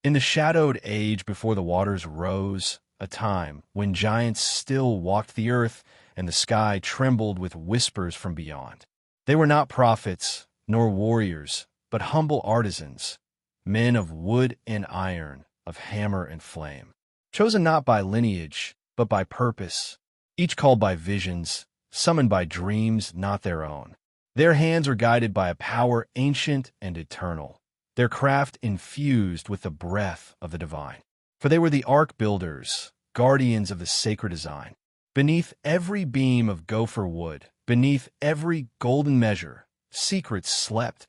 In the shadowed age before the waters rose, a time when giants still walked the earth and the sky trembled with whispers from beyond. They were not prophets nor warriors, but humble artisans, men of wood and iron, of hammer and flame, chosen not by lineage, but by purpose, each called by visions, summoned by dreams not their own. Their hands were guided by a power ancient and eternal, their craft infused with the breath of the divine. For they were the Ark Builders, guardians of the sacred design. Beneath every beam of gopher wood, beneath every golden measure, secrets slept,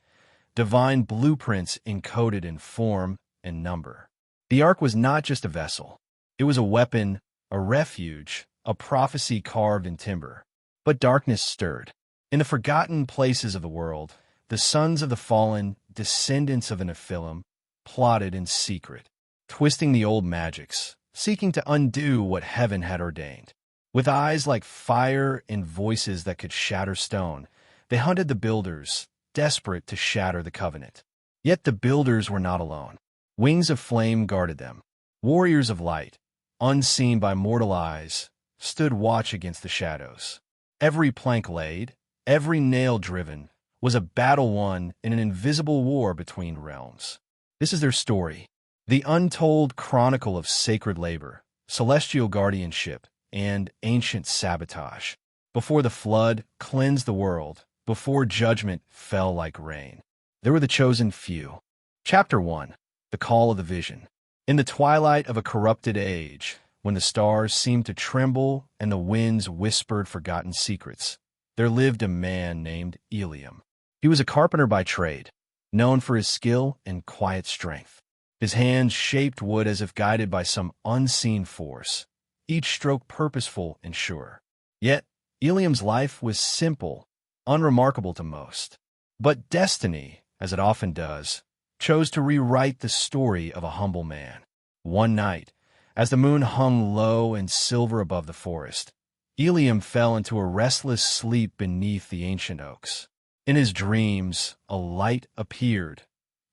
divine blueprints encoded in form and number. The Ark was not just a vessel. It was a weapon, a refuge, a prophecy carved in timber. But darkness stirred. In the forgotten places of the world, the sons of the fallen, descendants of the Nephilim, plotted in secret, twisting the old magics, seeking to undo what heaven had ordained. With eyes like fire and voices that could shatter stone, they hunted the builders, desperate to shatter the covenant. Yet the builders were not alone. Wings of flame guarded them. Warriors of light, unseen by mortal eyes, stood watch against the shadows. Every plank laid, every nail driven, was a battle won in an invisible war between realms. This is their story, the untold chronicle of sacred labor, celestial guardianship, and ancient sabotage. Before the flood cleansed the world, before judgment fell like rain, there were the chosen few. Chapter 1. The Call of the Vision. In the twilight of a corrupted age, when the stars seemed to tremble and the winds whispered forgotten secrets, there lived a man named Eliam. He was a carpenter by trade, known for his skill and quiet strength. His hands shaped wood as if guided by some unseen force, each stroke purposeful and sure. Yet, Eliam's life was simple, unremarkable to most. But destiny, as it often does, chose to rewrite the story of a humble man. One night, as the moon hung low and silver above the forest, Eliam fell into a restless sleep beneath the ancient oaks. In his dreams, a light appeared,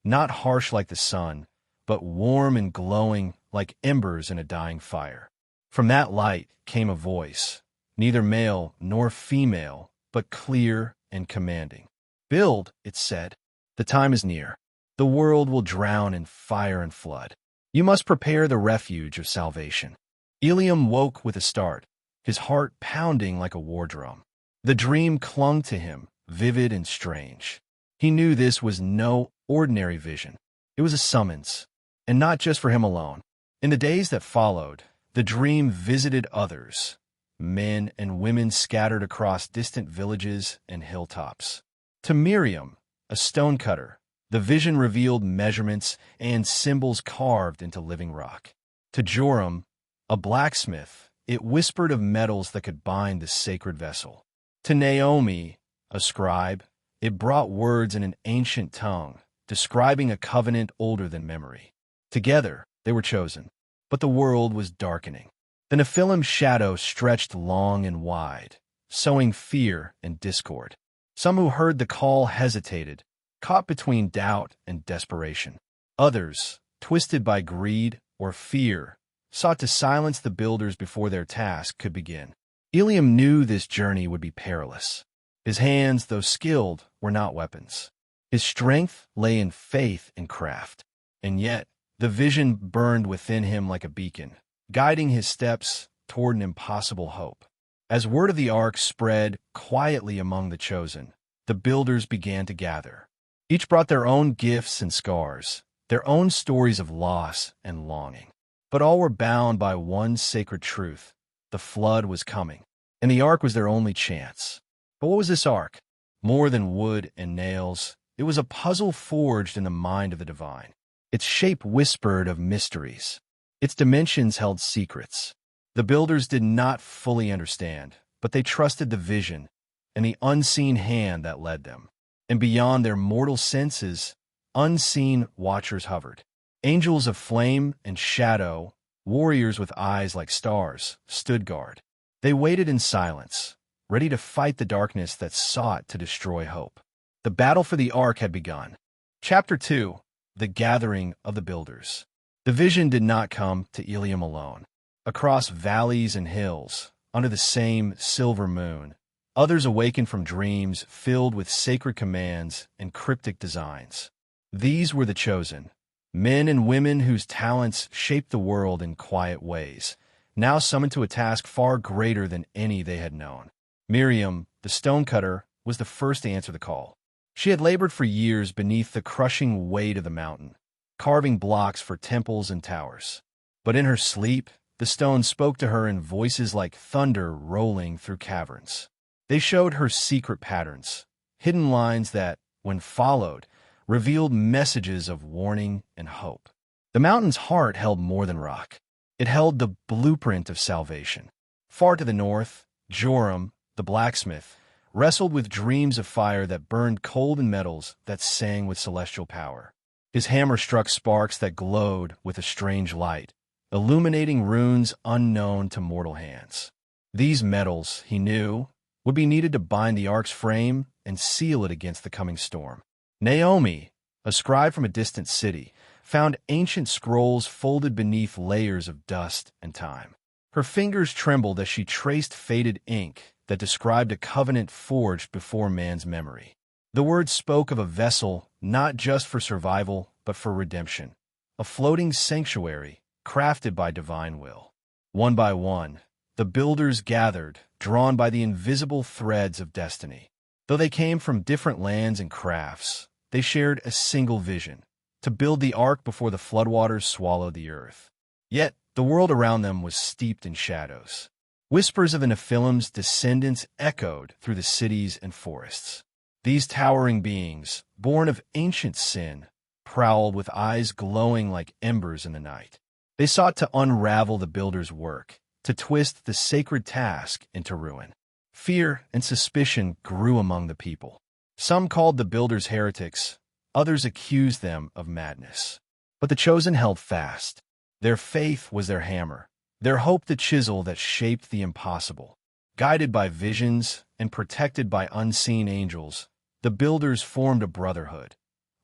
not harsh like the sun, but warm and glowing like embers in a dying fire. From that light came a voice, neither male nor female, but clear and commanding. "Build," it said. "The time is near. The world will drown in fire and flood. You must prepare the refuge of salvation." Eliam woke with a start, his heart pounding like a war drum. The dream clung to him, vivid and strange. He knew this was no ordinary vision. It was a summons, and not just for him alone. In the days that followed, the dream visited others, men and women scattered across distant villages and hilltops. To Miriam, a stonecutter, the vision revealed measurements and symbols carved into living rock. To Joram, a blacksmith, it whispered of metals that could bind the sacred vessel. To Naomi, a scribe, it brought words in an ancient tongue, describing a covenant older than memory. Together, they were chosen, but the world was darkening. The Nephilim shadow stretched long and wide, sowing fear and discord. Some who heard the call hesitated, caught between doubt and desperation. Others, twisted by greed or fear, sought to silence the builders before their task could begin. Eliam knew this journey would be perilous. His hands, though skilled, were not weapons. His strength lay in faith and craft. And yet, the vision burned within him like a beacon, guiding his steps toward an impossible hope. As word of the Ark spread quietly among the chosen, the builders began to gather. Each brought their own gifts and scars, their own stories of loss and longing. But all were bound by one sacred truth: the flood was coming, and the Ark was their only chance. But what was this Ark? More than wood and nails, it was a puzzle forged in the mind of the divine. Its shape whispered of mysteries. Its dimensions held secrets. The builders did not fully understand, but they trusted the vision and the unseen hand that led them. And beyond their mortal senses, unseen watchers hovered. Angels of flame and shadow, warriors with eyes like stars, stood guard. They waited in silence, ready to fight the darkness that sought to destroy hope. The battle for the Ark had begun. Chapter 2. The Gathering of the Builders. The vision did not come to Ilium alone. Across valleys and hills, under the same silver moon, others awakened from dreams filled with sacred commands and cryptic designs. These were the chosen, men and women whose talents shaped the world in quiet ways, now summoned to a task far greater than any they had known. Miriam, the stonecutter, was the first to answer the call. She had labored for years beneath the crushing weight of the mountain, carving blocks for temples and towers. But in her sleep, the stones spoke to her in voices like thunder rolling through caverns. They showed her secret patterns, hidden lines that, when followed, revealed messages of warning and hope. The mountain's heart held more than rock. It held the blueprint of salvation. Far to the north, Joram, the blacksmith, wrestled with dreams of fire that burned cold and metals that sang with celestial power. His hammer struck sparks that glowed with a strange light, illuminating runes unknown to mortal hands. These metals, he knew, would be needed to bind the ark's frame and seal it against the coming storm. Naomi, a scribe from a distant city, found ancient scrolls folded beneath layers of dust and time. Her fingers trembled as she traced faded ink that described a covenant forged before man's memory. The words spoke of a vessel not just for survival, but for redemption, a floating sanctuary crafted by divine will. One by one, the builders gathered, drawn by the invisible threads of destiny. Though they came from different lands and crafts, they shared a single vision: to build the ark before the floodwaters swallowed the earth. Yet, the world around them was steeped in shadows. Whispers of the Nephilim's descendants echoed through the cities and forests. These towering beings, born of ancient sin, prowled with eyes glowing like embers in the night. They sought to unravel the builder's work, to twist the sacred task into ruin. Fear and suspicion grew among the people. Some called the builders heretics, others accused them of madness. But the chosen held fast. Their faith was their hammer, their hope the chisel that shaped the impossible. Guided by visions and protected by unseen angels, the builders formed a brotherhood,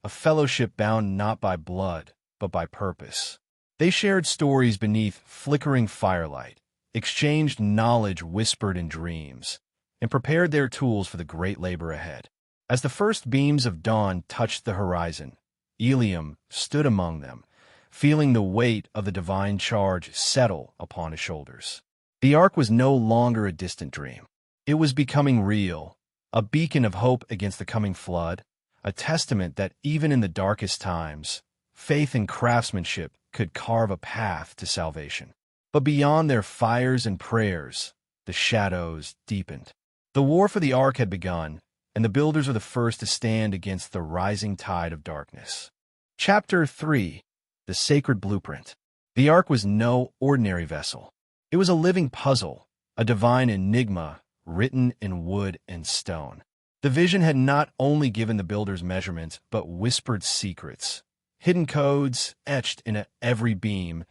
a fellowship bound not by blood, but by purpose. They shared stories beneath flickering firelight, exchanged knowledge whispered in dreams, and prepared their tools for the great labor ahead. As the first beams of dawn touched the horizon, Ilium stood among them, feeling the weight of the divine charge settle upon his shoulders. The ark was no longer a distant dream. It was becoming real, a beacon of hope against the coming flood, a testament that even in the darkest times, faith and craftsmanship could carve a path to salvation. But beyond their fires and prayers, the shadows deepened. The war for the ark had begun, and the builders were the first to stand against the rising tide of darkness. Chapter 3: The Sacred Blueprint. The ark was no ordinary vessel. It was a living puzzle, a divine enigma written in wood and stone. The vision had not only given the builders measurements, but whispered secrets, hidden codes etched into every beam,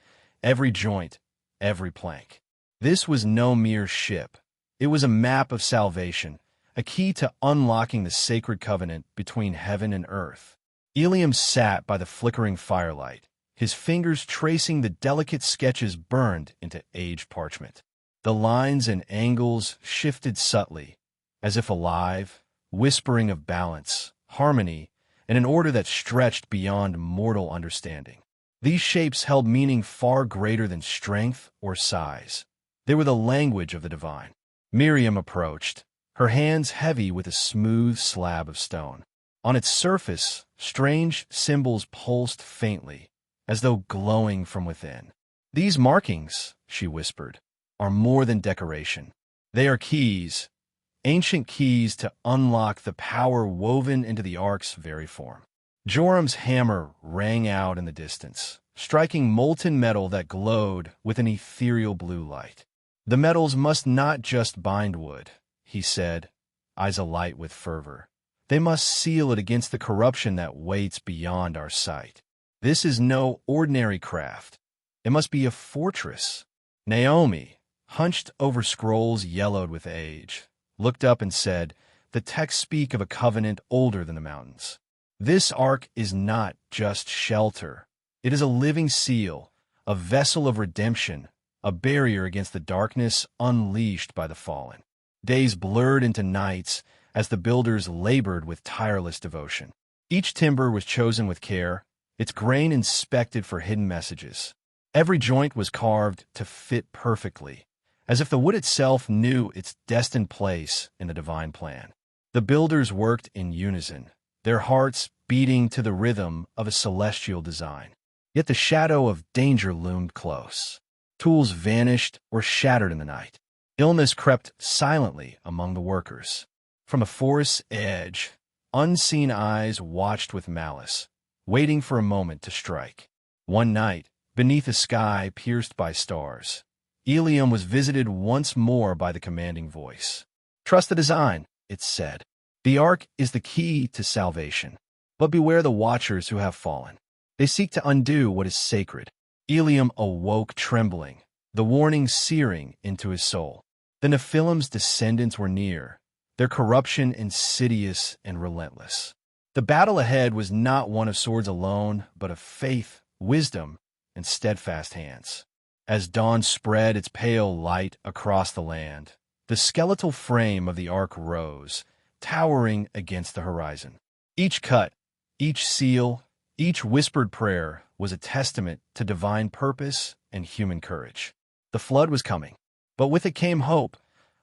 every joint, every plank. This was no mere ship. It was a map of salvation, a key to unlocking the sacred covenant between heaven and earth. Ilium sat by the flickering firelight, his fingers tracing the delicate sketches burned into aged parchment. The lines and angles shifted subtly, as if alive, whispering of balance, harmony, and an order that stretched beyond mortal understanding. These shapes held meaning far greater than strength or size. They were the language of the divine. Miriam approached, her hands heavy with a smooth slab of stone. On its surface, strange symbols pulsed faintly, as though glowing from within. "These markings," she whispered, "are more than decoration. They are keys, ancient keys to unlock the power woven into the ark's very form." Joram's hammer rang out in the distance, striking molten metal that glowed with an ethereal blue light. "The metals must not just bind wood," he said, eyes alight with fervor. "They must seal it against the corruption that waits beyond our sight. This is no ordinary craft. It must be a fortress." Naomi, hunched over scrolls yellowed with age, looked up and said, "The texts speak of a covenant older than the mountains. This ark is not just shelter. It is a living seal, a vessel of redemption, a barrier against the darkness unleashed by the fallen. Days blurred into nights as the builders labored with tireless devotion. Each timber was chosen with care, its grain inspected for hidden messages. Every joint was carved to fit perfectly, as if the wood itself knew its destined place in the divine plan. The builders worked in unison, their hearts beating to the rhythm of a celestial design. Yet the shadow of danger loomed close. Tools vanished or shattered in the night. Illness crept silently among the workers. From the forest's edge, unseen eyes watched with malice, waiting for a moment to strike. One night, beneath a sky pierced by stars, Ilium was visited once more by the commanding voice. "Trust the design," it said. "The Ark is the key to salvation. But beware the watchers who have fallen. They seek to undo what is sacred." Ilium awoke trembling, the warning searing into his soul. The Nephilim's descendants were near, their corruption insidious and relentless. The battle ahead was not one of swords alone, but of faith, wisdom, and steadfast hands. As dawn spread its pale light across the land, the skeletal frame of the Ark rose, towering against the horizon. Each cut, each seal, each whispered prayer was a testament to divine purpose and human courage. The flood was coming, but with it came hope,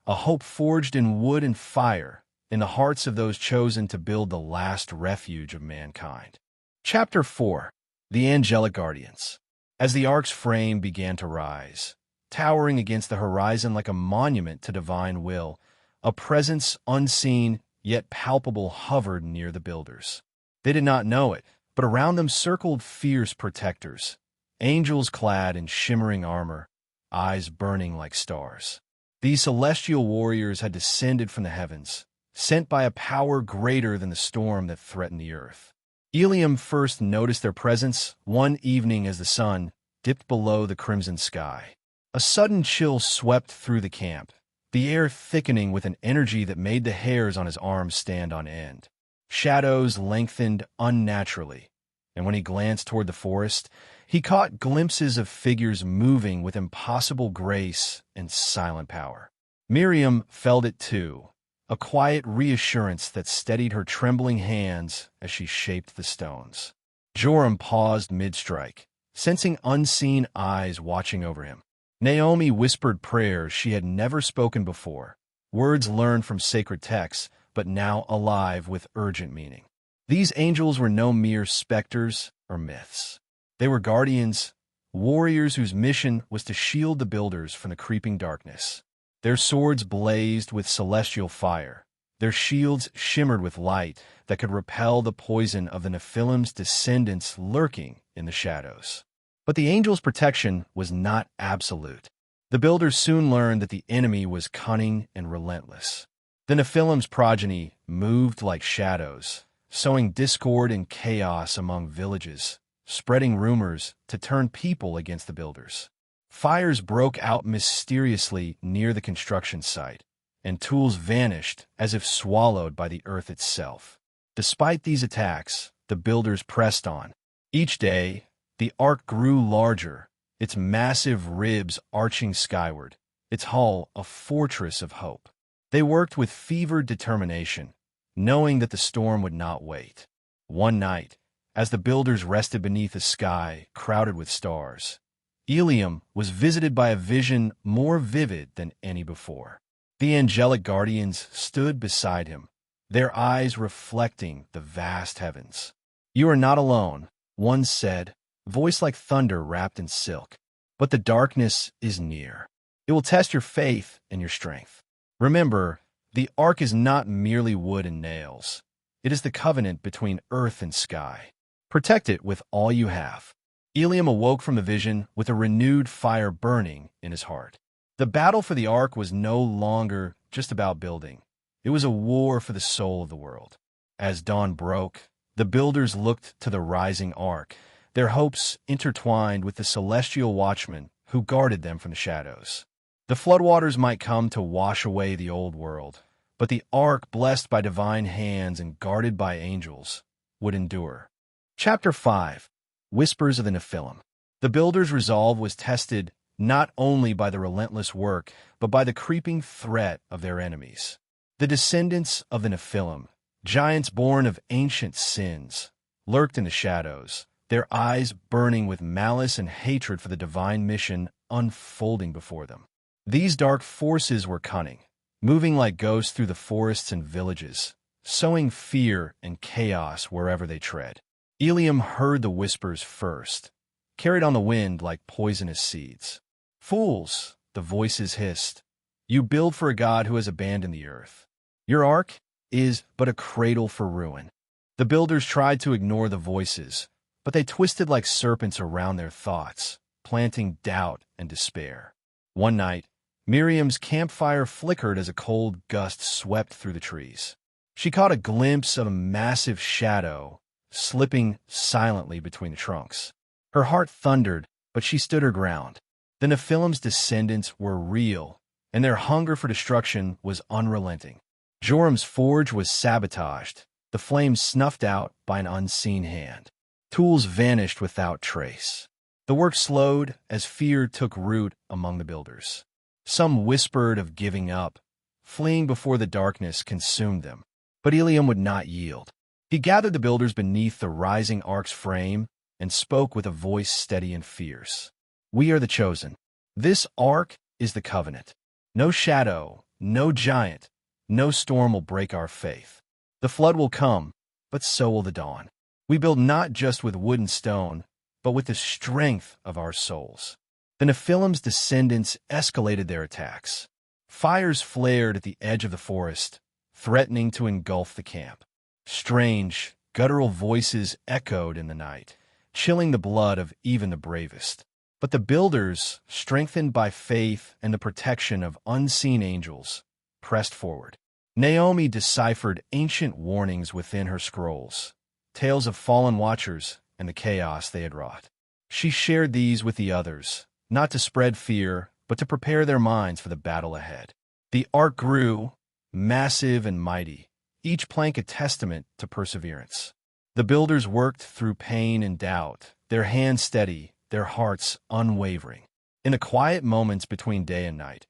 a hope forged in wood and fire, in the hearts of those chosen to build the last refuge of mankind. Chapter 4. The Angelic Guardians. As the Ark's frame began to rise, towering against the horizon like a monument to divine will, a presence unseen yet palpable hovered near the builders. They did not know it, but around them circled fierce protectors, angels clad in shimmering armor, eyes burning like stars. These celestial warriors had descended from the heavens, sent by a power greater than the storm that threatened the earth. Ilium first noticed their presence one evening as the sun dipped below the crimson sky. A sudden chill swept through the camp, the air thickening with an energy that made the hairs on his arms stand on end. Shadows lengthened unnaturally, and when he glanced toward the forest, he caught glimpses of figures moving with impossible grace and silent power. Miriam felt it too, a quiet reassurance that steadied her trembling hands as she shaped the stones. Joram paused mid-strike, sensing unseen eyes watching over him. Naomi whispered prayers she had never spoken before, words learned from sacred texts, but now alive with urgent meaning. These angels were no mere specters or myths. They were guardians, warriors whose mission was to shield the builders from the creeping darkness. Their swords blazed with celestial fire. Their shields shimmered with light that could repel the poison of the Nephilim's descendants lurking in the shadows. But the angels' protection was not absolute. The builders soon learned that the enemy was cunning and relentless. The Nephilim's progeny moved like shadows, sowing discord and chaos among villages, spreading rumors to turn people against the builders. Fires broke out mysteriously near the construction site, and tools vanished as if swallowed by the earth itself. Despite these attacks, the builders pressed on. Each day, the Ark grew larger, its massive ribs arching skyward, its hull a fortress of hope. They worked with fevered determination, knowing that the storm would not wait. One night, as the builders rested beneath a sky crowded with stars, Ilium was visited by a vision more vivid than any before. The angelic guardians stood beside him, their eyes reflecting the vast heavens. "You are not alone," one said, voice like thunder wrapped in silk. "But the darkness is near. It will test your faith and your strength. Remember, the Ark is not merely wood and nails. It is the covenant between earth and sky. Protect it with all you have." Ilium awoke from the vision with a renewed fire burning in his heart. The battle for the Ark was no longer just about building. It was a war for the soul of the world. As dawn broke, the builders looked to the rising Ark, their hopes intertwined with the celestial watchmen who guarded them from the shadows. The floodwaters might come to wash away the old world, but the Ark, blessed by divine hands and guarded by angels, would endure. Chapter 5. Whispers of the Nephilim. The builders' resolve was tested not only by the relentless work, but by the creeping threat of their enemies. The descendants of the Nephilim, giants born of ancient sins, lurked in the shadows, their eyes burning with malice and hatred for the divine mission unfolding before them. These dark forces were cunning, moving like ghosts through the forests and villages, sowing fear and chaos wherever they tread. Eliam heard the whispers first, carried on the wind like poisonous seeds. "Fools," the voices hissed, "you build for a god who has abandoned the earth. Your ark is but a cradle for ruin." The builders tried to ignore the voices, but they twisted like serpents around their thoughts, planting doubt and despair. One night, Miriam's campfire flickered as a cold gust swept through the trees. She caught a glimpse of a massive shadow slipping silently between the trunks. Her heart thundered, but she stood her ground. The Nephilim's descendants were real, and their hunger for destruction was unrelenting. Joram's forge was sabotaged, the flames snuffed out by an unseen hand. Tools vanished without trace. The work slowed as fear took root among the builders. Some whispered of giving up, fleeing before the darkness consumed them. But Eliam would not yield. He gathered the builders beneath the rising ark's frame and spoke with a voice steady and fierce. "We are the chosen. This ark is the covenant. No shadow, no giant, no storm will break our faith. The flood will come, but so will the dawn. We build not just with wood and stone, but with the strength of our souls." The Nephilim's descendants escalated their attacks. Fires flared at the edge of the forest, threatening to engulf the camp. Strange, guttural voices echoed in the night, chilling the blood of even the bravest. But the builders, strengthened by faith and the protection of unseen angels, pressed forward. Naomi deciphered ancient warnings within her scrolls, tales of fallen watchers and the chaos they had wrought. She shared these with the others, not to spread fear, but to prepare their minds for the battle ahead. The ark grew, massive and mighty, each plank a testament to perseverance. The builders worked through pain and doubt, their hands steady, their hearts unwavering. In the quiet moments between day and night,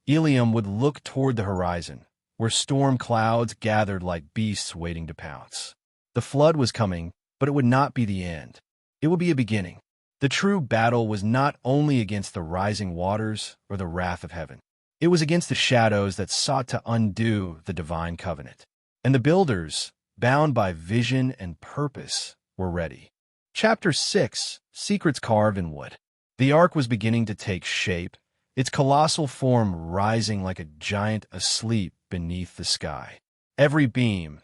Eliam would look toward the horizon, where storm clouds gathered like beasts waiting to pounce. The flood was coming, but it would not be the end. It would be a beginning. The true battle was not only against the rising waters or the wrath of heaven. It was against the shadows that sought to undo the divine covenant. And the builders, bound by vision and purpose, were ready. Chapter 6: Secrets Carved in Wood. The ark was beginning to take shape, its colossal form rising like a giant asleep beneath the sky. Every beam,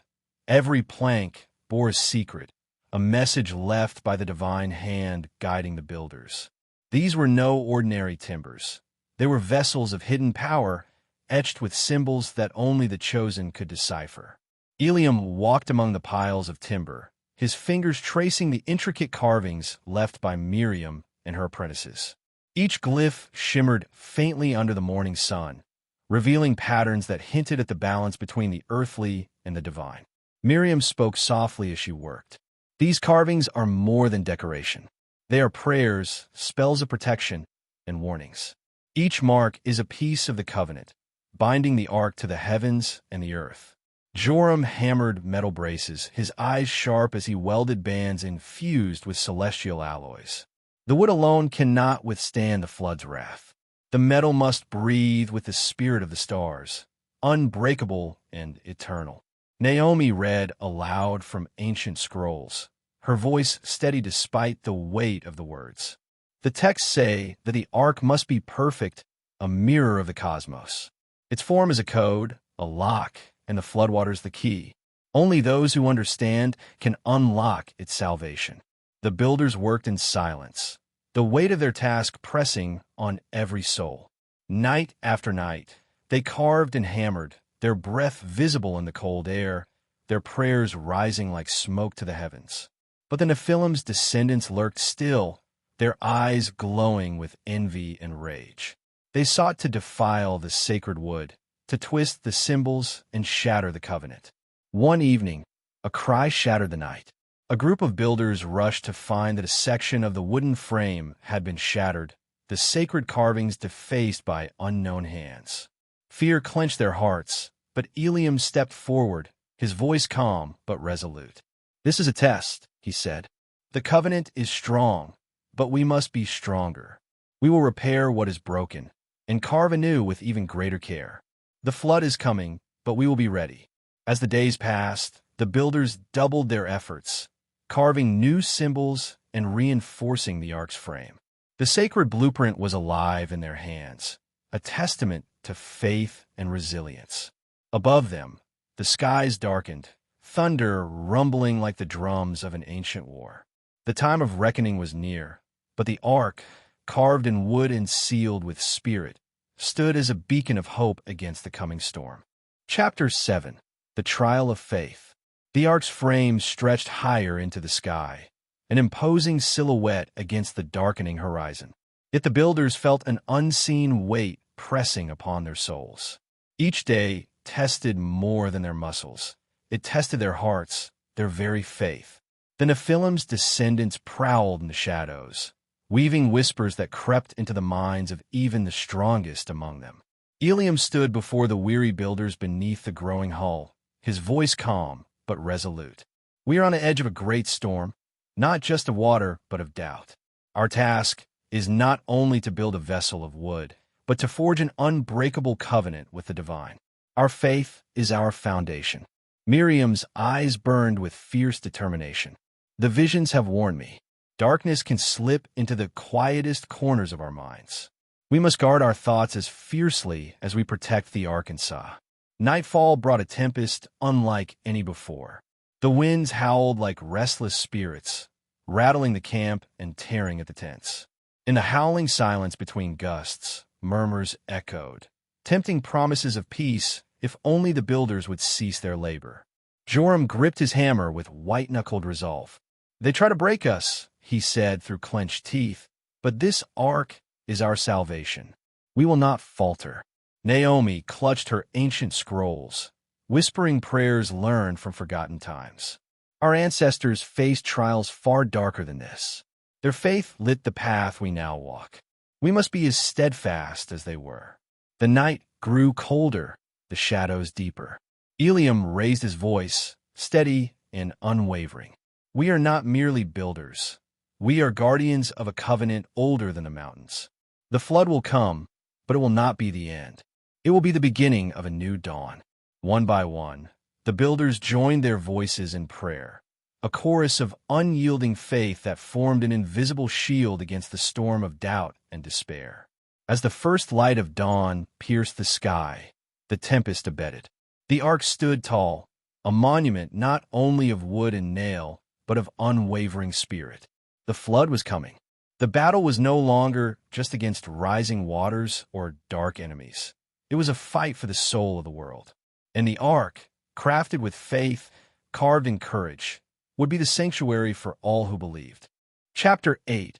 every plank bore a secret, a message left by the divine hand guiding the builders. These were no ordinary timbers. They were vessels of hidden power, etched with symbols that only the chosen could decipher. Eliam walked among the piles of timber, his fingers tracing the intricate carvings left by Miriam and her apprentices. Each glyph shimmered faintly under the morning sun, revealing patterns that hinted at the balance between the earthly and the divine. Miriam spoke softly as she worked. "These carvings are more than decoration. They are prayers, spells of protection, and warnings. Each mark is a piece of the covenant, binding the ark to the heavens and the earth." Joram hammered metal braces, his eyes sharp as he welded bands infused with celestial alloys. The wood alone cannot withstand the flood's wrath. The metal must breathe with the spirit of the stars, unbreakable and eternal. Naomi read aloud from ancient scrolls, her voice steady despite the weight of the words. The texts say that the ark must be perfect, a mirror of the cosmos. Its form is a code, a lock, and the floodwaters the key. Only those who understand can unlock its salvation. The builders worked in silence, the weight of their task pressing on every soul. Night after night, they carved and hammered, their breath visible in the cold air, their prayers rising like smoke to the heavens. But the Nephilim's descendants lurked still, their eyes glowing with envy and rage. They sought to defile the sacred wood, to twist the symbols and shatter the covenant. One evening, a cry shattered the night. A group of builders rushed to find that a section of the wooden frame had been shattered, the sacred carvings defaced by unknown hands. Fear clenched their hearts, but Eliam stepped forward, his voice calm but resolute. "This is a test," he said. "The covenant is strong, but we must be stronger. We will repair what is broken and carve anew with even greater care. The flood is coming, but we will be ready." As the days passed, the builders doubled their efforts, carving new symbols and reinforcing the ark's frame. The sacred blueprint was alive in their hands, a testament to faith and resilience. Above them, the skies darkened, thunder rumbling like the drums of an ancient war. The time of reckoning was near, but the ark, carved in wood and sealed with spirit, stood as a beacon of hope against the coming storm. Chapter 7. The Trial of Faith. The ark's frame stretched higher into the sky, an imposing silhouette against the darkening horizon. Yet the builders felt an unseen weight pressing upon their souls. Each day tested more than their muscles. It tested their hearts, their very faith. The Nephilim's descendants prowled in the shadows, weaving whispers that crept into the minds of even the strongest among them. Eliam stood before the weary builders beneath the growing hull, his voice calm but resolute. "We are on the edge of a great storm, not just of water, but of doubt. Our task is not only to build a vessel of wood, but to forge an unbreakable covenant with the divine. Our faith is our foundation." Miriam's eyes burned with fierce determination. "The visions have warned me. Darkness can slip into the quietest corners of our minds. We must guard our thoughts as fiercely as we protect the Arkansas." Nightfall brought a tempest unlike any before. The winds howled like restless spirits, rattling the camp and tearing at the tents. In the howling silence between gusts, murmurs echoed, tempting promises of peace if only the builders would cease their labor. Joram gripped his hammer with white-knuckled resolve. "They try to break us," he said through clenched teeth, "but this ark is our salvation. We will not falter." Naomi clutched her ancient scrolls, whispering prayers learned from forgotten times. Our ancestors faced trials far darker than this. Their faith lit the path we now walk. We must be as steadfast as they were. The night grew colder, the shadows deeper. Eliam raised his voice, steady and unwavering. "We are not merely builders. We are guardians of a covenant older than the mountains. The flood will come, but it will not be the end. It will be the beginning of a new dawn." One by one, the builders joined their voices in prayer, a chorus of unyielding faith that formed an invisible shield against the storm of doubt and despair. As the first light of dawn pierced the sky, the tempest abated. The ark stood tall, a monument not only of wood and nail, but of unwavering spirit. The flood was coming. The battle was no longer just against rising waters or dark enemies. It was a fight for the soul of the world. And the ark, crafted with faith, carved in courage, would be the sanctuary for all who believed. Chapter 8.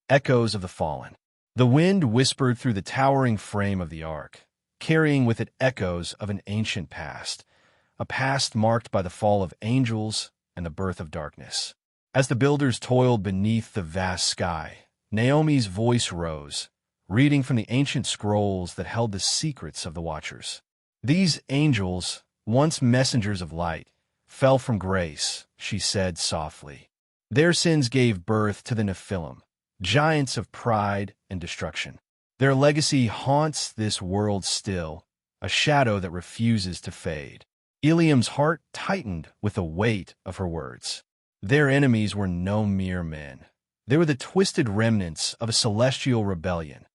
Echoes of the Fallen. The wind whispered through the towering frame of the ark, carrying with it echoes of an ancient past, a past marked by the fall of angels and the birth of darkness. As the builders toiled beneath the vast sky, Naomi's voice rose, reading from the ancient scrolls that held the secrets of the Watchers. "These angels, once messengers of light, fell from grace," she said softly. "Their sins gave birth to the Nephilim, giants of pride and destruction. Their legacy haunts this world still, a shadow that refuses to fade." Eliam's heart tightened with the weight of her words. Their enemies were no mere men. They were the twisted remnants of a celestial rebellion,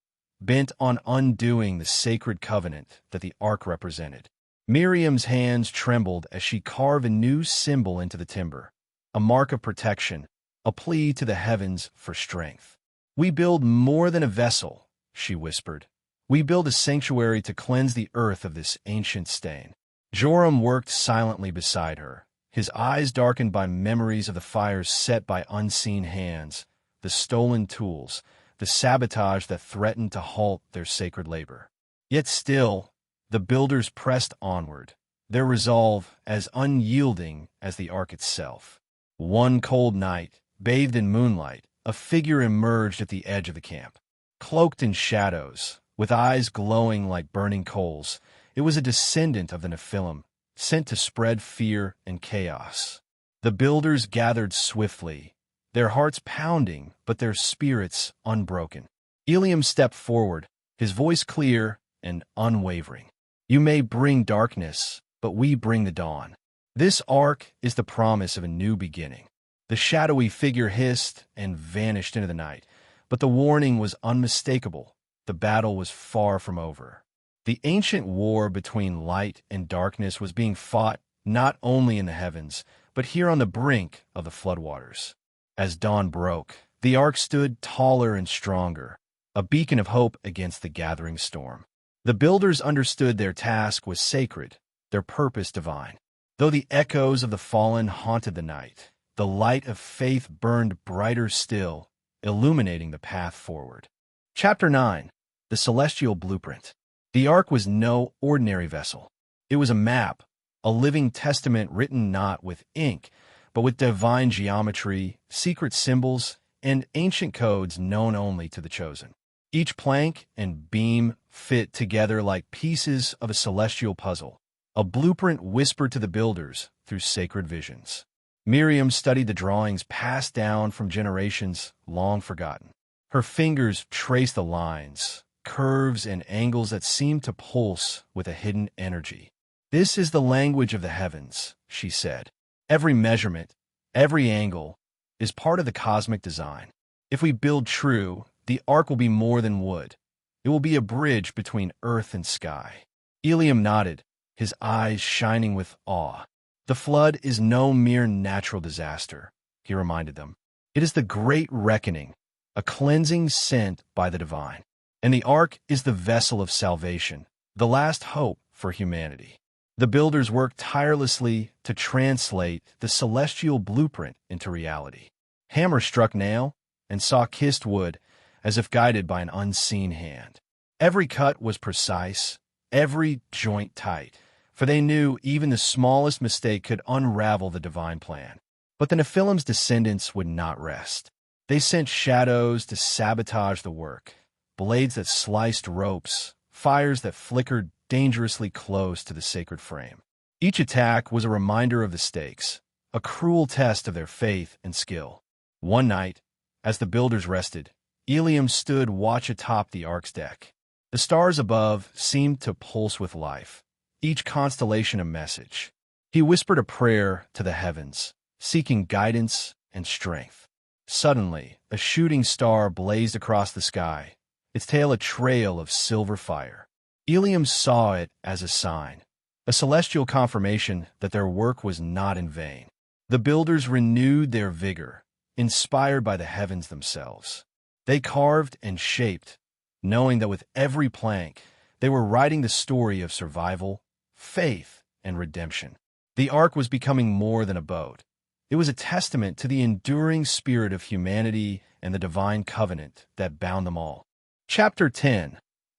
bent on undoing the sacred covenant that the ark represented. Miriam's hands trembled as she carved a new symbol into the timber, a mark of protection, a plea to the heavens for strength. "We build more than a vessel," she whispered. "We build a sanctuary to cleanse the earth of this ancient stain." Joram worked silently beside her, his eyes darkened by memories of the fires set by unseen hands, the stolen tools, the sabotage that threatened to halt their sacred labor. Yet still, the builders pressed onward, their resolve as unyielding as the ark itself. One cold night, bathed in moonlight, a figure emerged at the edge of the camp. Cloaked in shadows, with eyes glowing like burning coals, it was a descendant of the Nephilim, sent to spread fear and chaos. The builders gathered swiftly, their hearts pounding, but their spirits unbroken. Eliam stepped forward, his voice clear and unwavering. You may bring darkness, but we bring the dawn. This ark is the promise of a new beginning. The shadowy figure hissed and vanished into the night, but the warning was unmistakable. The battle was far from over. The ancient war between light and darkness was being fought not only in the heavens, but here on the brink of the floodwaters. As dawn broke, the ark stood taller and stronger, a beacon of hope against the gathering storm. The builders understood their task was sacred, their purpose divine. Though the echoes of the fallen haunted the night, the light of faith burned brighter still, illuminating the path forward. Chapter 9. The Celestial Blueprint. The ark was no ordinary vessel. It was a map, a living testament written not with ink, but with divine geometry, secret symbols, and ancient codes known only to the chosen. Each plank and beam fit together like pieces of a celestial puzzle, a blueprint whispered to the builders through sacred visions. Miriam studied the drawings passed down from generations long forgotten. Her fingers traced the lines, curves, and angles that seemed to pulse with a hidden energy. This is the language of the heavens, she said. Every measurement, every angle, is part of the cosmic design. If we build true, the ark will be more than wood. It will be a bridge between earth and sky. Eliam nodded, his eyes shining with awe. The flood is no mere natural disaster, he reminded them. It is the great reckoning, a cleansing sent by the divine. And the ark is the vessel of salvation, the last hope for humanity. The builders worked tirelessly to translate the celestial blueprint into reality. Hammer struck nail, and saw kissed wood, as if guided by an unseen hand. Every cut was precise, every joint tight, for they knew even the smallest mistake could unravel the divine plan. But the Nephilim's descendants would not rest. They sent shadows to sabotage the work, blades that sliced ropes, fires that flickered dangerously close to the sacred frame. Each attack was a reminder of the stakes, a cruel test of their faith and skill. One night, as the builders rested, Eliam stood watch atop the ark's deck. The stars above seemed to pulse with life, each constellation a message. He whispered a prayer to the heavens, seeking guidance and strength. Suddenly, a shooting star blazed across the sky, its tail a trail of silver fire. Eliam saw it as a sign, a celestial confirmation that their work was not in vain. The builders renewed their vigor, inspired by the heavens themselves. They carved and shaped, knowing that with every plank, they were writing the story of survival, faith, and redemption. The ark was becoming more than a boat. It was a testament to the enduring spirit of humanity and the divine covenant that bound them all. Chapter 10.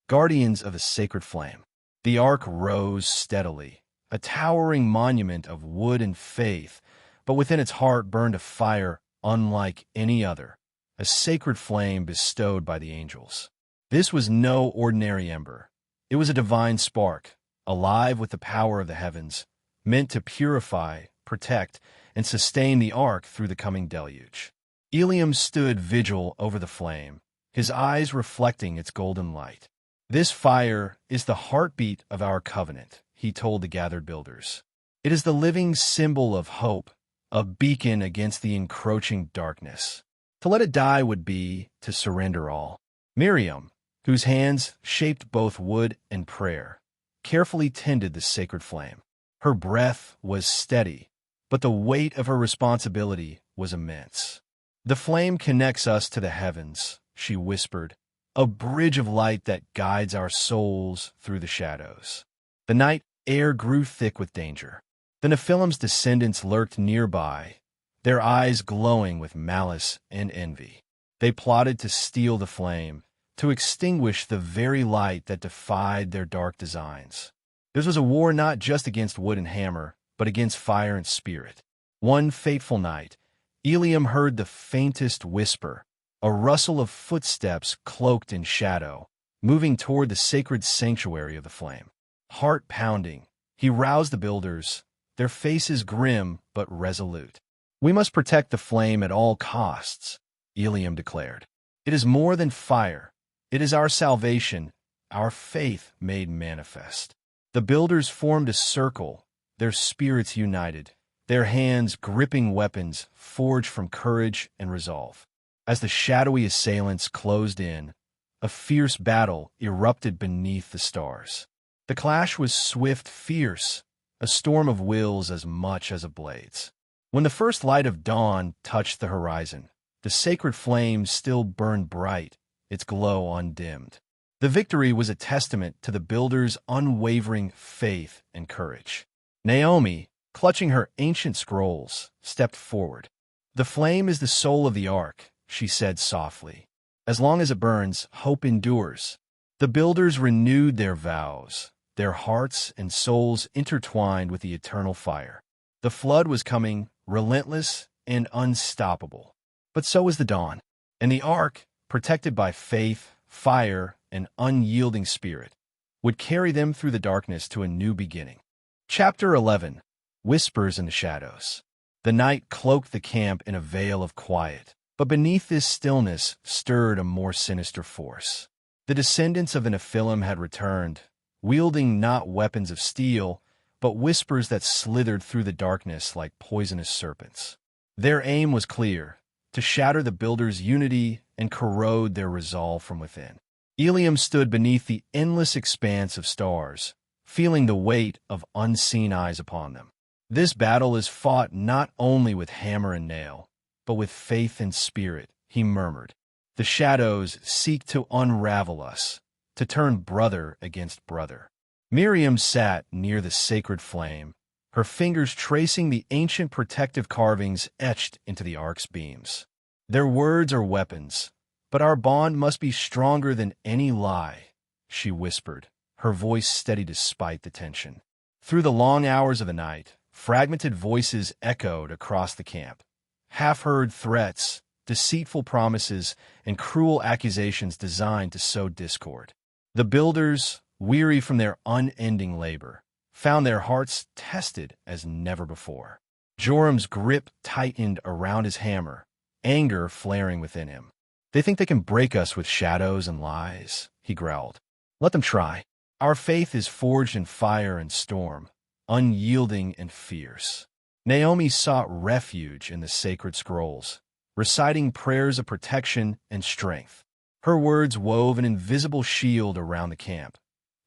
Guardians of the Sacred Flame. The ark rose steadily, a towering monument of wood and faith, but within its heart burned a fire unlike any other, a sacred flame bestowed by the angels. This was no ordinary ember. It was a divine spark, alive with the power of the heavens, meant to purify, protect, and sustain the ark through the coming deluge. Eliam stood vigil over the flame, his eyes reflecting its golden light. This fire is the heartbeat of our covenant, he told the gathered builders. It is the living symbol of hope, a beacon against the encroaching darkness. To let it die would be to surrender all. Miriam, whose hands shaped both wood and prayer, carefully tended the sacred flame. Her breath was steady, but the weight of her responsibility was immense. The flame connects us to the heavens, she whispered, a bridge of light that guides our souls through the shadows. The night air grew thick with danger. The Nephilim's descendants lurked nearby, their eyes glowing with malice and envy. They plotted to steal the flame, to extinguish the very light that defied their dark designs. This was a war not just against wood and hammer, but against fire and spirit. One fateful night, Eliam heard the faintest whisper, a rustle of footsteps cloaked in shadow, moving toward the sacred sanctuary of the flame. Heart pounding, he roused the builders, their faces grim but resolute. "We must protect the flame at all costs," Eliam declared. "It is more than fire. It is our salvation, our faith made manifest." The builders formed a circle, their spirits united, their hands gripping weapons forged from courage and resolve. As the shadowy assailants closed in, a fierce battle erupted beneath the stars. The clash was swift, fierce, a storm of wills as much as of blades. When the first light of dawn touched the horizon, the sacred flame still burned bright, its glow undimmed. The victory was a testament to the builders' unwavering faith and courage. Naomi, clutching her ancient scrolls, stepped forward. "The flame is the soul of the Ark," she said softly. "As long as it burns, hope endures." The builders renewed their vows, their hearts and souls intertwined with the eternal fire. The flood was coming, relentless and unstoppable. But so was the dawn, and the Ark, protected by faith, fire, and unyielding spirit, would carry them through the darkness to a new beginning. Chapter 11. Whispers in the Shadows. The night cloaked the camp in a veil of quiet, but beneath this stillness stirred a more sinister force. The descendants of the Nephilim had returned, wielding not weapons of steel, but whispers that slithered through the darkness like poisonous serpents. Their aim was clear, to shatter the builders' unity and corrode their resolve from within. Eliam stood beneath the endless expanse of stars, feeling the weight of unseen eyes upon them. "This battle is fought not only with hammer and nail, but with faith and spirit," he murmured. "The shadows seek to unravel us, to turn brother against brother." Miriam sat near the sacred flame, her fingers tracing the ancient protective carvings etched into the ark's beams. "Their words are weapons, but our bond must be stronger than any lie," she whispered, her voice steady despite the tension. Through the long hours of the night, fragmented voices echoed across the camp. Half-heard threats, deceitful promises, and cruel accusations designed to sow discord. The builders, weary from their unending labor, found their hearts tested as never before. Joram's grip tightened around his hammer, anger flaring within him. "They think they can break us with shadows and lies," he growled. "Let them try. Our faith is forged in fire and storm, unyielding and fierce." Naomi sought refuge in the sacred scrolls, reciting prayers of protection and strength. Her words wove an invisible shield around the camp,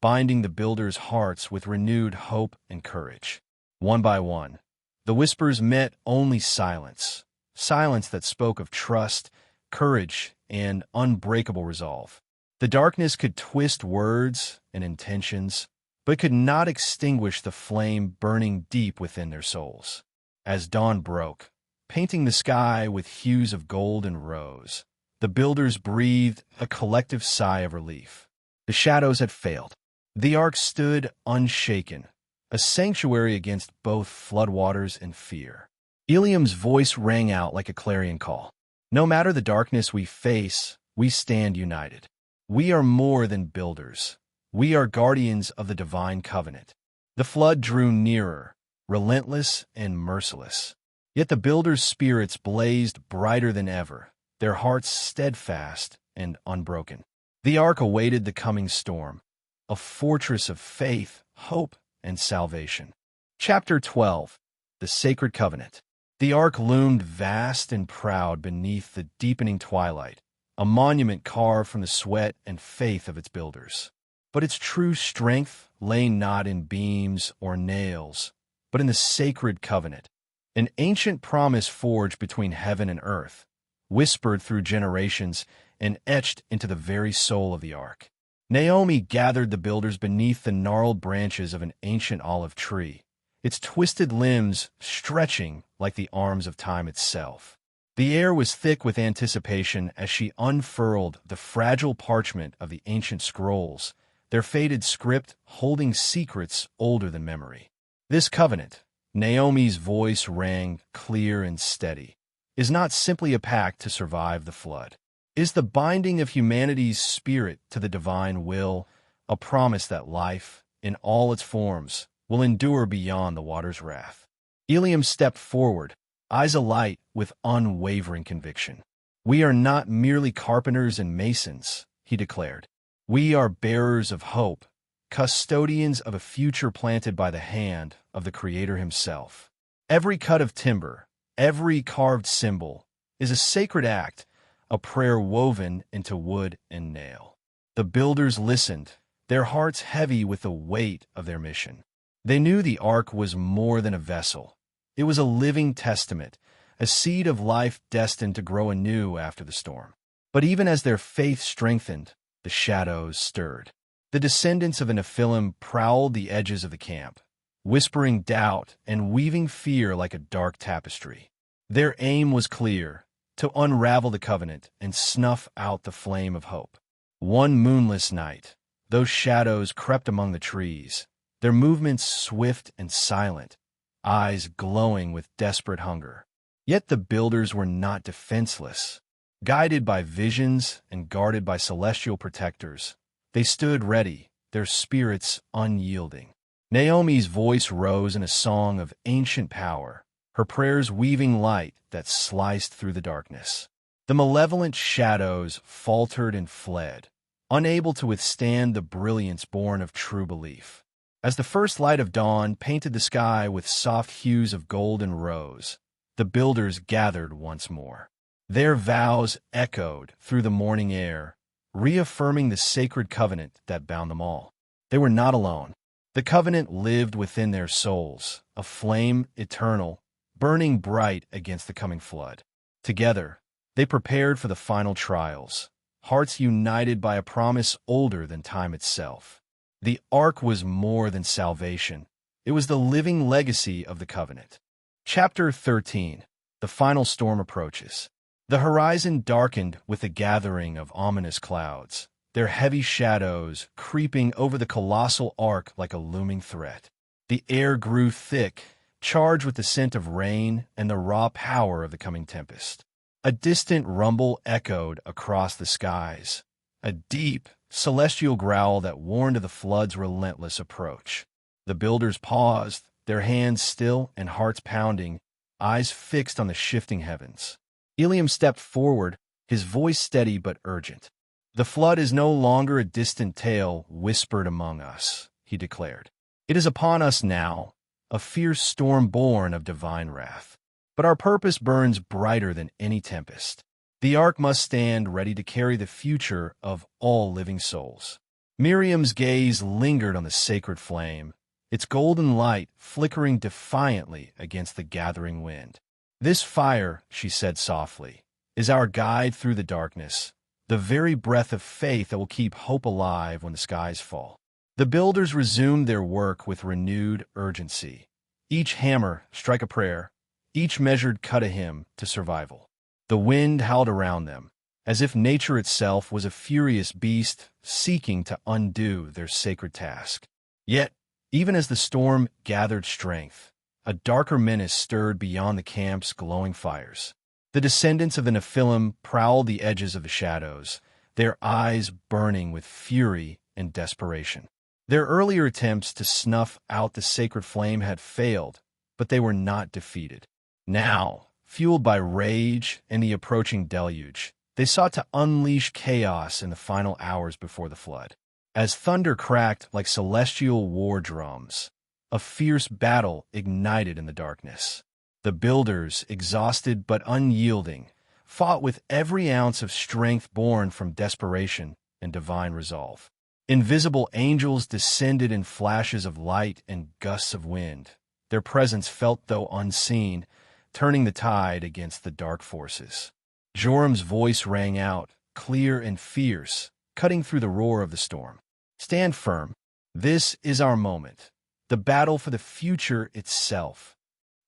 binding the builders' hearts with renewed hope and courage. One by one, the whispers met only silence, silence that spoke of trust, courage, and unbreakable resolve. The darkness could twist words and intentions, but could not extinguish the flame burning deep within their souls. As dawn broke, painting the sky with hues of gold and rose, the builders breathed a collective sigh of relief. The shadows had failed. The Ark stood unshaken, a sanctuary against both floodwaters and fear. Eliam's voice rang out like a clarion call. "No matter the darkness we face, we stand united. We are more than builders. We are guardians of the divine covenant." The flood drew nearer, relentless and merciless. Yet the builders' spirits blazed brighter than ever, their hearts steadfast and unbroken. The Ark awaited the coming storm, a fortress of faith, hope, and salvation. Chapter 12. The Sacred Covenant. The Ark loomed vast and proud beneath the deepening twilight, a monument carved from the sweat and faith of its builders. But its true strength lay not in beams or nails, but in the sacred covenant, an ancient promise forged between heaven and earth, whispered through generations and etched into the very soul of the Ark. Naomi gathered the builders beneath the gnarled branches of an ancient olive tree, its twisted limbs stretching like the arms of time itself. The air was thick with anticipation as she unfurled the fragile parchment of the ancient scrolls, their faded script holding secrets older than memory. This covenant, Naomi's voice rang clear and steady. is not simply a pact to survive the flood. It is the binding of humanity's spirit to the divine will, a promise that life, in all its forms, will endure beyond the water's wrath. Ilium stepped forward, eyes alight with unwavering conviction. "We are not merely carpenters and masons," he declared. "We are bearers of hope, custodians of a future planted by the hand of the Creator himself. Every cut of timber, every carved symbol, is a sacred act, a prayer woven into wood and nail." The builders listened, their hearts heavy with the weight of their mission. They knew the ark was more than a vessel. It was a living testament, a seed of life destined to grow anew after the storm. But even as their faith strengthened, the shadows stirred. The descendants of the Nephilim prowled the edges of the camp, whispering doubt and weaving fear like a dark tapestry. Their aim was clear: to unravel the covenant and snuff out the flame of hope. One moonless night, those shadows crept among the trees, their movements swift and silent, eyes glowing with desperate hunger. Yet the builders were not defenseless. Guided by visions and guarded by celestial protectors, they stood ready, their spirits unyielding. Naomi's voice rose in a song of ancient power, her prayers weaving light that sliced through the darkness. The malevolent shadows faltered and fled, unable to withstand the brilliance born of true belief. As the first light of dawn painted the sky with soft hues of gold and rose, the builders gathered once more. Their vows echoed through the morning air, reaffirming the sacred covenant that bound them all. They were not alone. The covenant lived within their souls, a flame eternal, burning bright against the coming flood. Together, they prepared for the final trials, hearts united by a promise older than time itself. The ark was more than salvation. It was the living legacy of the covenant. Chapter 13. The final storm approaches. The horizon darkened with the gathering of ominous clouds, their heavy shadows creeping over the colossal ark like a looming threat. The air grew thick, charged with the scent of rain and the raw power of the coming tempest. A distant rumble echoed across the skies, a deep, celestial growl that warned of the flood's relentless approach. The builders paused, their hands still and hearts pounding, eyes fixed on the shifting heavens. Ilium stepped forward, his voice steady but urgent. "The flood is no longer a distant tale whispered among us," he declared. "It is upon us now, a fierce storm born of divine wrath. But our purpose burns brighter than any tempest. The ark must stand ready to carry the future of all living souls." Miriam's gaze lingered on the sacred flame, its golden light flickering defiantly against the gathering wind. "This fire," she said softly, "is our guide through the darkness, the very breath of faith that will keep hope alive when the skies fall." The builders resumed their work with renewed urgency. Each hammer struck a prayer, each measured cut a hymn to survival. The wind howled around them, as if nature itself was a furious beast seeking to undo their sacred task. Yet, even as the storm gathered strength, a darker menace stirred beyond the camp's glowing fires. The descendants of the Nephilim prowled the edges of the shadows, their eyes burning with fury and desperation. Their earlier attempts to snuff out the sacred flame had failed, but they were not defeated. Now, fueled by rage and the approaching deluge, they sought to unleash chaos in the final hours before the flood. As thunder cracked like celestial war drums, a fierce battle ignited in the darkness. The builders, exhausted but unyielding, fought with every ounce of strength born from desperation and divine resolve. Invisible angels descended in flashes of light and gusts of wind, their presence felt though unseen, turning the tide against the dark forces. Joram's voice rang out, clear and fierce, cutting through the roar of the storm. "Stand firm. This is our moment, the battle for the future itself."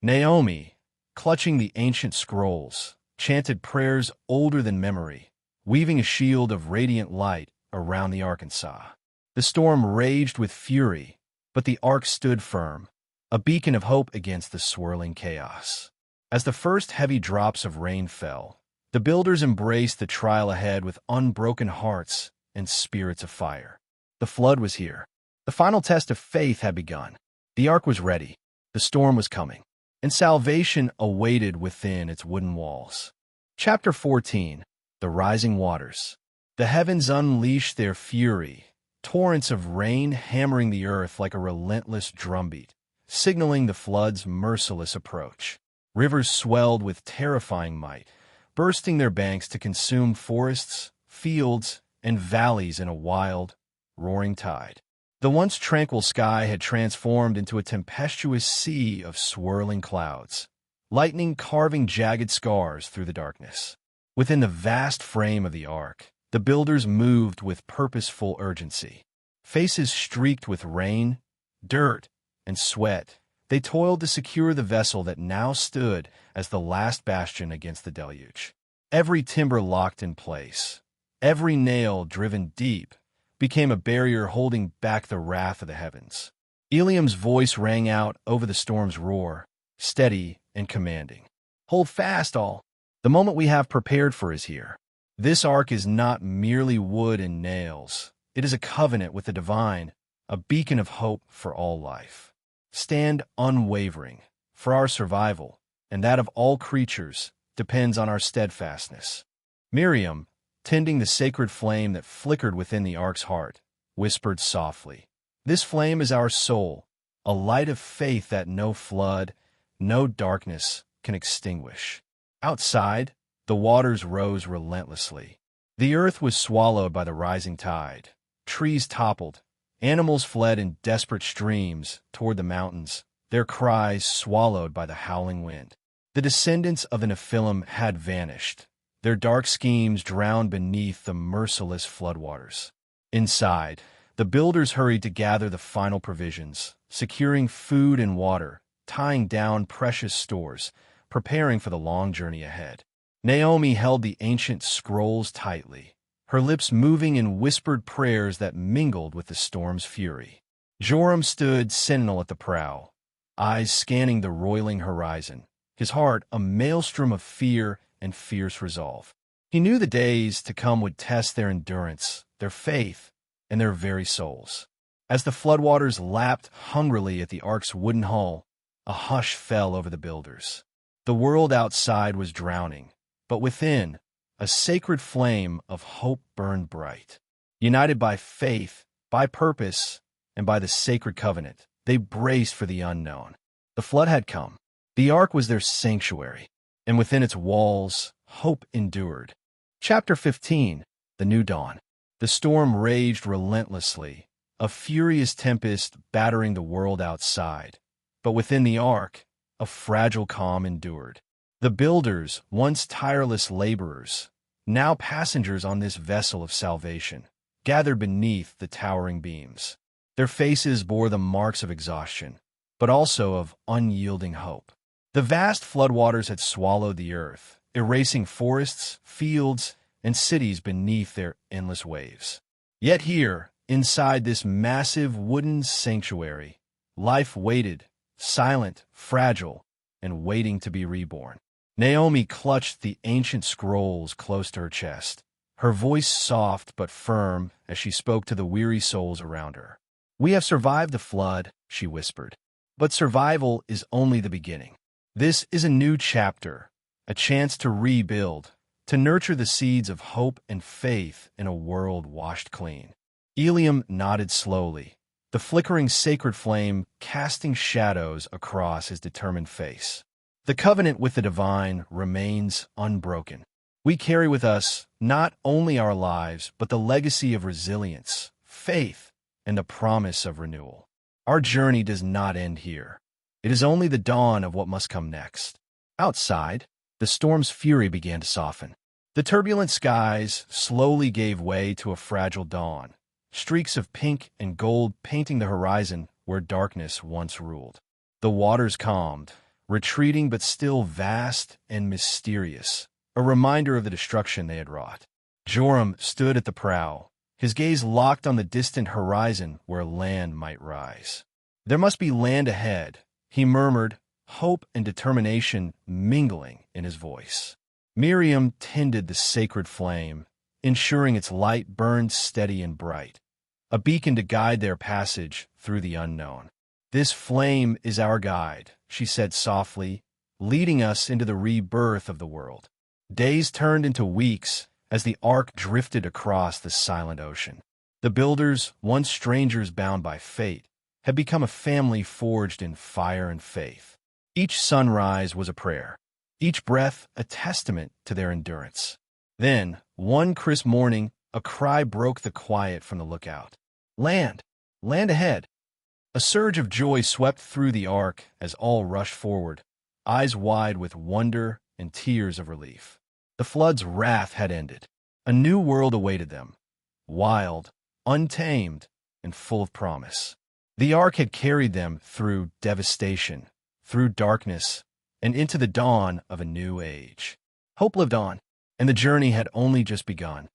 Naomi, clutching the ancient scrolls, chanted prayers older than memory, weaving a shield of radiant light around the Arkansas. The storm raged with fury, but the ark stood firm, a beacon of hope against the swirling chaos. As the first heavy drops of rain fell, the builders embraced the trial ahead with unbroken hearts and spirits of fire. The flood was here. The final test of faith had begun. The ark was ready. The storm was coming, and salvation awaited within its wooden walls. Chapter 14. The Rising Waters. The heavens unleashed their fury, torrents of rain hammering the earth like a relentless drumbeat, signaling the flood's merciless approach. Rivers swelled with terrifying might, bursting their banks to consume forests, fields, and valleys in a wild, roaring tide. The once tranquil sky had transformed into a tempestuous sea of swirling clouds, lightning carving jagged scars through the darkness. Within the vast frame of the ark, the builders moved with purposeful urgency. Faces streaked with rain, dirt, and sweat, they toiled to secure the vessel that now stood as the last bastion against the deluge. Every timber locked in place, every nail driven deep, became a barrier holding back the wrath of the heavens. Eliam's voice rang out over the storm's roar, steady and commanding. "Hold fast, all. The moment we have prepared for is here. This ark is not merely wood and nails. It is a covenant with the divine, a beacon of hope for all life. Stand unwavering, for our survival, and that of all creatures, depends on our steadfastness." Miriam, tending the sacred flame that flickered within the ark's heart, whispered softly, "This flame is our soul, a light of faith that no flood, no darkness can extinguish." Outside, the waters rose relentlessly. The earth was swallowed by the rising tide. Trees toppled. Animals fled in desperate streams toward the mountains, their cries swallowed by the howling wind. The descendants of the Nephilim had vanished, their dark schemes drowned beneath the merciless floodwaters. Inside, the builders hurried to gather the final provisions, securing food and water, tying down precious stores, preparing for the long journey ahead. Naomi held the ancient scrolls tightly, her lips moving in whispered prayers that mingled with the storm's fury. Joram stood sentinel at the prow, eyes scanning the roiling horizon, his heart a maelstrom of fear and fierce resolve. He knew the days to come would test their endurance, their faith, and their very souls. As the floodwaters lapped hungrily at the ark's wooden hull, a hush fell over the builders. The world outside was drowning, but within, a sacred flame of hope burned bright. United by faith, by purpose, and by the sacred covenant, they braced for the unknown. The flood had come. The ark was their sanctuary, and within its walls, hope endured. Chapter 15. The New Dawn. The storm raged relentlessly, a furious tempest battering the world outside. But within the ark, a fragile calm endured. The builders, once tireless laborers, now passengers on this vessel of salvation, gathered beneath the towering beams. Their faces bore the marks of exhaustion, but also of unyielding hope. The vast floodwaters had swallowed the earth, erasing forests, fields, and cities beneath their endless waves. Yet here, inside this massive wooden sanctuary, life waited, silent, fragile, and waiting to be reborn. Naomi clutched the ancient scrolls close to her chest, her voice soft but firm as she spoke to the weary souls around her. "We have survived the flood," she whispered, "but survival is only the beginning. This is a new chapter, a chance to rebuild, to nurture the seeds of hope and faith in a world washed clean." Eliam nodded slowly, the flickering sacred flame casting shadows across his determined face. "The covenant with the divine remains unbroken. We carry with us not only our lives, but the legacy of resilience, faith, and the promise of renewal. Our journey does not end here. It is only the dawn of what must come next." Outside, the storm's fury began to soften. The turbulent skies slowly gave way to a fragile dawn, streaks of pink and gold painting the horizon where darkness once ruled. The waters calmed, retreating but still vast and mysterious, a reminder of the destruction they had wrought. Joram stood at the prow, his gaze locked on the distant horizon where land might rise. "There must be land ahead," he murmured, hope and determination mingling in his voice. Miriam tended the sacred flame, ensuring its light burned steady and bright, a beacon to guide their passage through the unknown. "This flame is our guide," she said softly, leading us into the rebirth of the world. Days turned into weeks as the Ark drifted across the silent ocean. The builders, once strangers bound by fate, had become a family forged in fire and faith. Each sunrise was a prayer, each breath a testament to their endurance. Then, one crisp morning, a cry broke the quiet from the lookout. "Land! Land ahead!" A surge of joy swept through the Ark as all rushed forward, eyes wide with wonder and tears of relief. The flood's wrath had ended. A new world awaited them, wild, untamed, and full of promise. The Ark had carried them through devastation, through darkness, and into the dawn of a new age. Hope lived on, and the journey had only just begun.